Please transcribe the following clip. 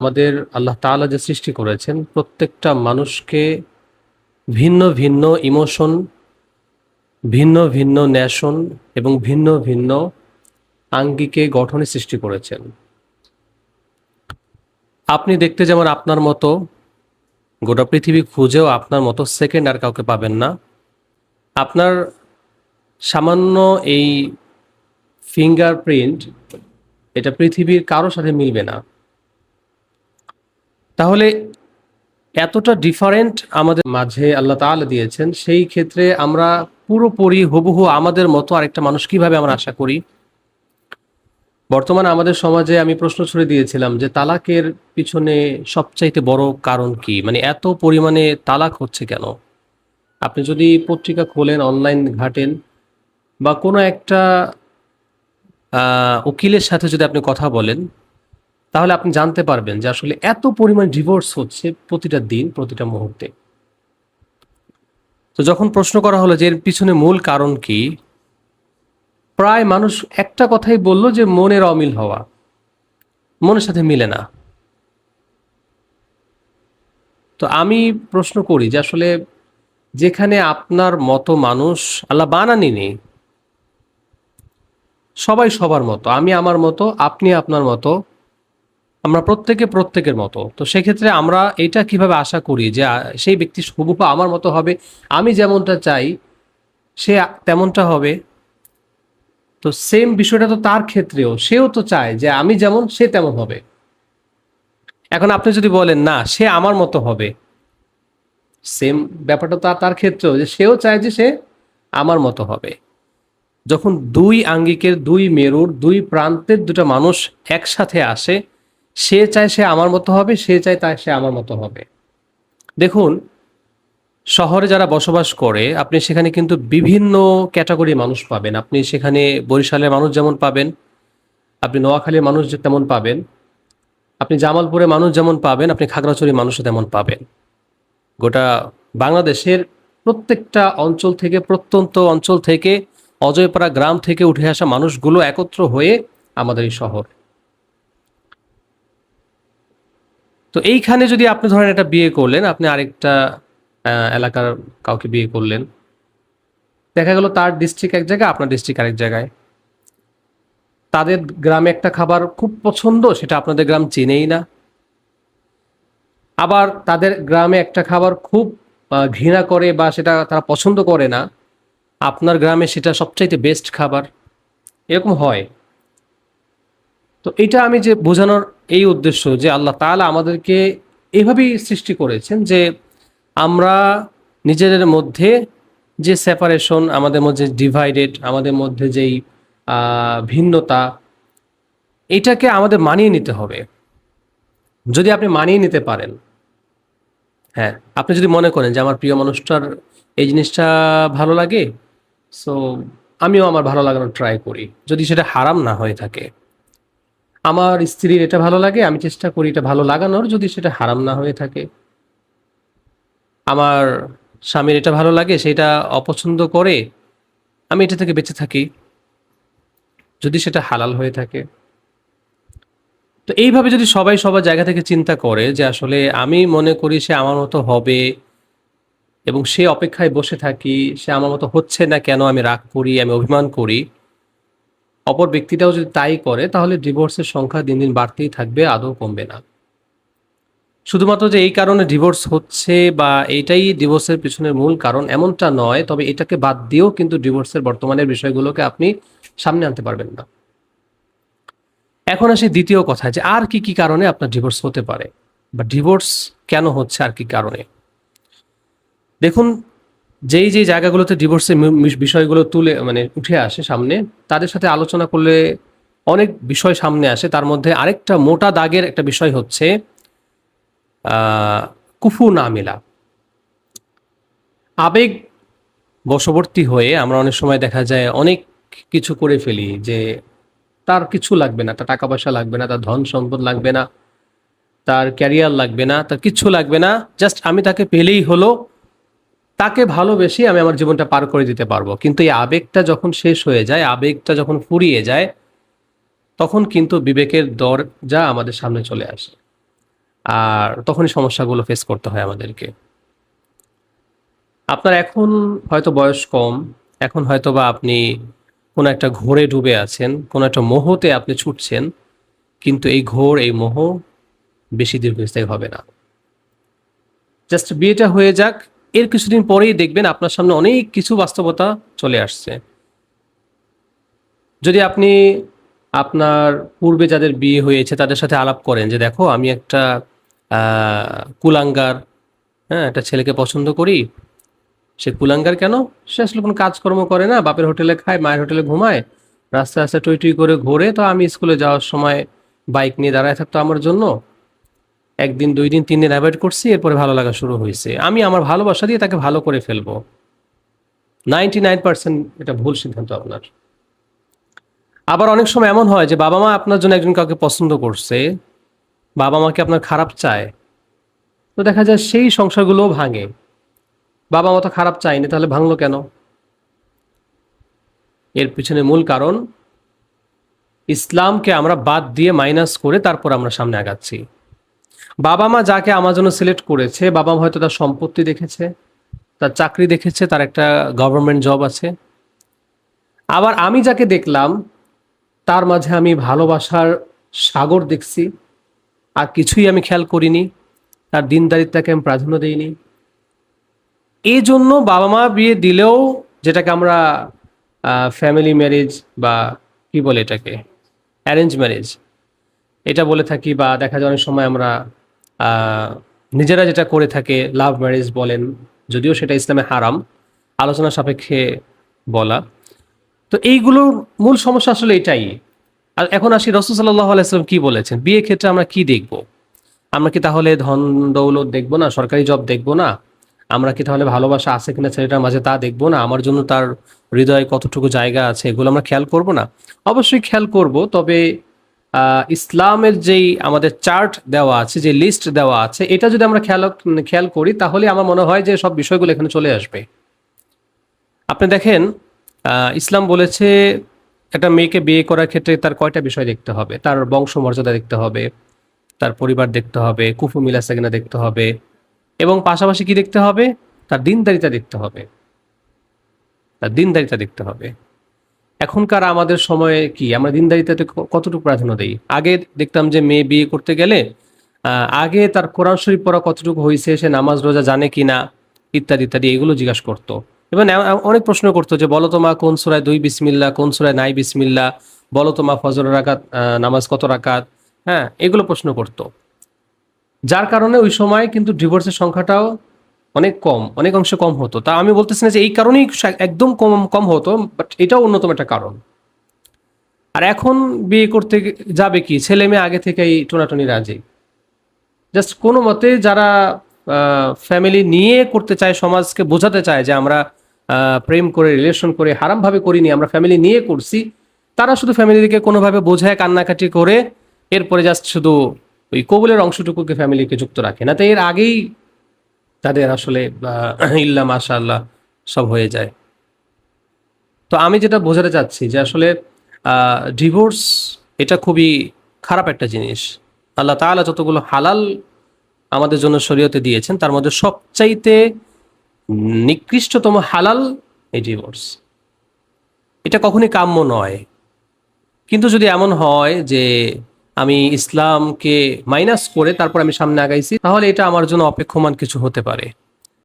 আমাদের আল্লাহ তাআলা যে সৃষ্টি করেছেন প্রত্যেকটা মানুষকে ভিন্ন ভিন্ন ইমোশন, ভিন্ন ভিন্ন ন্যাশন এবং ভিন্ন ভিন্ন আঙ্গিকে গঠনে সৃষ্টি করেছেন। আপনি দেখতে যেমন আপনার মতো, গোটা পৃথিবী খুঁজেও আপনার মতো সেকেন্ড আর কাউকে পাবেন না। আপনার সামান্য এই ফিঙ্গারপ্রিন্ট, এটা পৃথিবীর কারো সাথে মিলবে না। তাহলে এতটা ডিফারেন্ট আমাদের মাঝে আল্লাহ তাআলা দিয়েছেন, সেই ক্ষেত্রে আমরা পুরোপুরি হুবহু আমাদের মতো আরেকটা মানুষ কিভাবে আমরা আশা করি? বর্তমানে আমাদের সমাজে আমি প্রশ্ন ছুড়ে দিয়েছিলাম যে তালাকের পিছনে সবচাইতে বড় কারণ কি? মানে এত পরিমাণে তালাক হচ্ছে কেন? আপনি যদি পত্রিকা খোলেন, অনলাইন ঘাটেন বা কোনো একটা উকিলের সাথে যদি আপনি কথা বলেন, তাহলে আপনি জানতে পারবেন যে আসলে এত পরিমাণ ডিভোর্স হচ্ছে প্রতিটা দিন, প্রতিটা মুহূর্তে। তো যখন প্রশ্ন করা হলো যে এর পিছনে মূল কারণ কি, প্রায় মানুষ একটা কথাই বলল যে মনের অমিল হওয়া, মনের সাথে মিলে না। তো আমি প্রশ্ন করি যে আসলে যেখানে আপনার মতো মানুষ আল্লাহ বানানইনি, সবাই সবার মতো, আমি আমার মতো, আপনি আপনার মতো, আমরা প্রত্যেকে প্রত্যেকের মতো। তো সেক্ষেত্রে আমরা এটা কিভাবে আশা করি যে সেই ব্যক্তি হুবহু আমার মতো হবে, আমি যেমনটা চাই সে তেমনটা হবে? তো সেম বিষয়টা তো তার ক্ষেত্রেও, সেও তো চায় যে আমি যেমন সে তেমন হবে। এখন আপনি যদি বলেন না সে আমার মতো হবে, সেম ব্যাপারটা তো তার ক্ষেত্রেও, যে সেও চায় যে সে আমার মতো হবে। যখন দুই আঙ্গিকের, দুই মেরুর, দুই প্রান্তের দুটো মানুষ একসাথে আসে, সে চায় সে আমার মতো হবে, সে চায় তাই সে আমার মতো হবে। দেখুন, শহরে যারা বসবাস করে আপনি সেখানে কিন্তু বিভিন্ন ক্যাটাগরি মানুষ পাবেন। আপনি সেখানে বরিশালের মানুষ যেমন পাবেন, আপনি নোয়াখালীর মানুষ তেমন পাবেন, আপনি জামালপুরের মানুষ যেমন পাবেন, আপনি খাগড়াছড়ির মানুষও তেমন পাবেন। গোটা বাংলাদেশের প্রত্যেকটা অঞ্চল থেকে, প্রত্যন্ত অঞ্চল থেকে, অজয়পাড়া গ্রাম থেকে উঠে আসা মানুষগুলো একত্র হয়ে আমাদের এই শহর। তো এইখানে যদি আপনি ধরেন একটা বিয়ে করলেন, আপনি আরেকটা এলাকার কাউকে বিয়ে করলেন, দেখা গেল তার ডিস্ট্রিক্ট এক জায়গায়, আপনার ডিস্ট্রিক্ট আরেক জায়গায়। তাদের গ্রামে একটা খাবার খুব পছন্দ, সেটা আপনাদের গ্রাম চেনেই না। আবার তাদের গ্রামে একটা খাবার খুব ঘৃণা করে বা সেটা তারা পছন্দ করে না, আপনার গ্রামে সেটা সবচাইতে বেস্ট খাবার। এরকম হয়। তো এটা আমি যে বোঝানোর এই উদ্দেশ্য যে আল্লাহ তাআলা আমাদেরকে এভাবেই সৃষ্টি করেছেন যে আমরা নিজেদের মধ্যে যে সেপারেশন, আমাদের মধ্যে ডিভাইডেড, আমাদের মধ্যে যেই ভিন্নতা, এটাকে আমাদের মানিয়ে নিতে হবে। যদি আপনি মানিয়ে নিতে পারেন, হ্যাঁ, আপনি যদি মনে করেন যে আমার প্রিয় মানুষটার এই জিনিসটা ভালো লাগে, সো আমিও আমার ভালো লাগানোর ট্রাই করি, যদি সেটা হারাম না হয়ে থাকে। আমার স্ত্রীর এটা ভালো লাগে, আমি চেষ্টা করি এটা ভালো লাগানোর, যদি সেটা হারাম না হয়ে থাকে। আমার স্বামীর এটা ভালো লাগে, সেটা অপছন্দ করে, আমি এটা থেকে বেঁচে থাকি, যদি সেটা হালাল হয়ে থাকে। তো এইভাবে যদি সবাই সবার জায়গা থেকে চিন্তা করে যে আসলে আমি মনে করি সে আমার মতো হবে, এবং সে অপেক্ষায় বসে থাকি, সে আমার মতো হচ্ছে না কেন, আমি রাগ করি, আমি অভিমান করি, অপর ব্যক্তিটাও যদি তাই করে, তাহলে ডিভোর্সের সংখ্যা দিন দিন বাড়তেই থাকবে, আদৌ কমবে না। শুধুমাত্র যে এই কারণে ডিভোর্স হচ্ছে বা এইটাই ডিভোর্সের পিছনের মূল কারণ এমনটা নয়, তবে এটাকে বাদ দিয়েও কিন্তু ডিভোর্সের বর্তমানের বিষয়গুলোকে আপনি সামনে আনতে পারবেন না। এখন আসি দ্বিতীয় কথা, যে আর কি কি কারণে আপনার ডিভোর্স হতে পারে বা ডিভোর্স কেন হচ্ছে, আর কি কারণে। দেখুন, যেই জায়গাগুলোতে ডিভোর্সের বিষয়গুলো তুলে মানে উঠে আসে সামনে, তাদের সাথে আলোচনা করলে অনেক বিষয় সামনে আসে। তার মধ্যে আরেকটা মোটা দাগের একটা বিষয় হচ্ছে কুফু না মেলা। আবেগ বশবর্তী হয়ে আমরা অনেক সময় দেখা যায় অনেক কিছু করে ফেলি, যে তার কিছু লাগবে না, তার টাকা পয়সা লাগবে না, তার ধন সম্পদ লাগবে না, তার ক্যারিয়ার লাগবে না, তার কিচ্ছু লাগবে না, জাস্ট আমি তাকে পেলেই হলো, তাকে ভালোবেসে আমি আমার জীবনটা পার করে দিতে পারবো। কিন্তু এই আবেগটা যখন শেষ হয়ে যায়, আবেগটা যখন ফুরিয়ে যায়, তখন কিন্তু বিবেকের দরজা আমাদের সামনে চলে আসে। আর তখনই সমস্যাগুলো ফেস করতে হয় আমাদেরকে। আপনার এখন হয়তো বয়স কম, এখন হয়তো বা আপনি কোনো একটা ঘোরে ডুবে আছেন, কোনো একটা মোহতে আপনি ছুটছেন, কিন্তু এই ঘোর, এই মোহ বেশি দীর্ঘস্থায়ী হবে না। জাস্ট বিয়েটা হয়ে যাক, এর কিছুদিন পরেই দেখবেন আপনার সামনে অনেক কিছু বাস্তবতা চলে আসছে। যদি আপনি আপনার পূর্বে যাদের বিয়ে হয়েছে তাদের সাথে আলাপ করেন যে দেখো আমি একটা কুলাঙ্গার, হ্যাঁ, একটা ছেলেকে পছন্দ করি। সে কুলাঙ্গার কেন? সে আসলে কোনো কাজকর্ম করে না, বাপের হোটেলে খায়, মায়ের হোটেলে ঘুমায়, রাস্তায় রাস্তায় টই টই করে ঘোরে। তো আমি স্কুলে যাওয়ার সময় বাইক নিয়ে দাঁড়ায় থাকতো আমার জন্য। একদিন, 2 দিন, 3 দিন অ্যাভয়েড করছি, এরপরে ভালো লাগা শুরু হয়েছে। আমি আমার ভালোবাসা দিয়ে তাকে ভালো করে ফেলবো। 99% এটা ভুল সিদ্ধান্ত আপনার। আবার অনেক সময় এমন হয় যে বাবা মা আপনার জন্য একজন কাউকে পছন্দ করছে, বাবা মাকে আপনার খারাপ চায়, তো দেখা যায় সেই সংসারগুলোও ভাঙে। বাবা মা তো খারাপ চায়নি, তাহলে ভাঙলো কেন? এর পিছনে মূল কারণ ইসলামকে আমরা বাদ দিয়ে মাইনাস করে তারপর আমরা সামনে আগাচ্ছি। বাবা মা যাকে আমার জন্য সিলেক্ট করেছে, বাবা মা হয়তো তার সম্পত্তি দেখেছে, তার চাকরি দেখেছে, তার একটা গভর্নমেন্ট জব আছে। আবার আমি যাকে দেখলাম তার মাঝে আমি ভালোবাসার সাগর দেখছি, আর কিছুই আমি খেয়াল করিনি, তার দিনদারিত্বকে আমি প্রাধান্য দিইনি। এই জন্য বাবা মা বিয়ে দিলেও, যেটাকে আমরা ফ্যামিলি ম্যারেজ বা কি বলে এটাকে, অ্যারেঞ্জ ম্যারেজ এটা বলে থাকি, বা দেখা যায় অনেক সময় আমরা আহ, নিজেরা যেটা করে থাকে লাভ ম্যারেজ বলেন, যদিও সেটা ইসলামে হারাম, আলোচনা সাপেক্ষে বলা। তো এইগুলোর মূল সমস্যা আসলে এটাই। আর এখন আসি, রাসূল সাল্লাল্লাহু আলাইহি ওয়াসাল্লাম কি বলেছেন বিয়ে ক্ষেত্রে আমরা কি দেখব? আমরা কি তাহলে ধন দৌলত দেখবো না, সরকারি জব দেখবো না? আমরা কি তাহলে ভালোবাসা আছে কিনা ছেলেটার মাঝে তা দেখবো না? আমার জন্য তার হৃদয়ে কতটুকু জায়গা আছে এগুলো আমরা খেয়াল করব না? অবশ্যই খেয়াল করব, তবে ইসলামের যেই আমাদের চার্ট দেওয়া আছে, যে লিস্ট দেওয়া আছে, এটা যদি আমরা খেয়াল খেয়াল করি তাহলে আমার মনে হয় যে সব বিষয়গুলো এখানে চলে আসবে। আপনি দেখেন, ইসলাম বলেছে একটা মেয়েকে বিয়ে করার ক্ষেত্রে তার কয়টা বিষয় দেখতে হবে: তার বংশমর্যাদা দেখতে হবে, তার পরিবার দেখতে হবে, কুফু মিলাসা কিনা দেখতে হবে, এবং পাশাপাশি কি দেখতে হবে? তার দিনদারিতা দেখতে হবে, তার দিনদারিতা দেখতে হবে। এখনকার আমাদের সময়ে কি আমরা দিনদারিতাতে কতটুকু প্রাধান্য দেই? আগে দেখতাম যে মেয়ে বিয়ে করতে গেলে আগে তার কোরআন শরীফ পড়া কতটুকু হয়েছে, সে নামাজ রোজা জানে কিনা, ইত্যাদি ইত্যাদি এগুলো জিজ্ঞাসা করতো। এবং অনেক প্রশ্ন করতো যে বলো তো মা কোন সূরায় 2 বিসমিল্লাহ, কোন সূরায় নাই বিসমিল্লাহ, বলো তো মা ফজরের রাকাত নামাজ কত রাকাত, হ্যাঁ, এগুলো প্রশ্ন করতো। যার কারণে ওই সময় কিন্তু ডিভোর্সের সংখ্যাটাও অনেক কম, অনেক অংশে কম হতো। তা আমি বলতেছি না যে এই কারণেই একদম কম কম হতো, বাট এটাও অন্যতম একটা কারণ। আর এখন বিয়ে করতে যাবে কি, ছেলে মেয়ে আগে থেকেই টোনাটনি রাজি। জাস্ট কোনো মতে যারা ফ্যামিলি নিয়ে করতে চায়, সমাজকে বোঝাতে চায় যে আমরা প্রেম করে, রিলেশন করে, হারামভাবে করিনি, আমরা ফ্যামিলি নিয়ে করছি, তারা শুধু ফ্যামিলিকে কোনোভাবে বোঝায়, কান্নাকাটি করে, এরপরে জাস্ট শুধু ওই কবুলের অংশটুকুকে ফ্যামিলিকে যুক্ত রাখে না, তো এর আগেই তাদের আসলে ইল্লা মাশাআল্লাহ সব হয়ে যায়। তো আমি যেটা বোঝাতে চাচ্ছি যে আসলে ডিভোর্স এটা খুবই খারাপ একটা জিনিস। আল্লাহ তাআলা যতগুলো হালাল আমাদের জন্য শরীয়তে দিয়েছেন তার মধ্যে সবচাইতে নিকৃষ্টতম হালাল এই ডিভোর্স। এটা কখনই কাম্য নয়। কিন্তু যদি এমন হয় যে আমি ইসলামকে মাইনাস করে তারপর আমি সামনে আগাইছি, তাহলে এটা আমার জন্য অপেক্ষমান কিছু হতে পারে।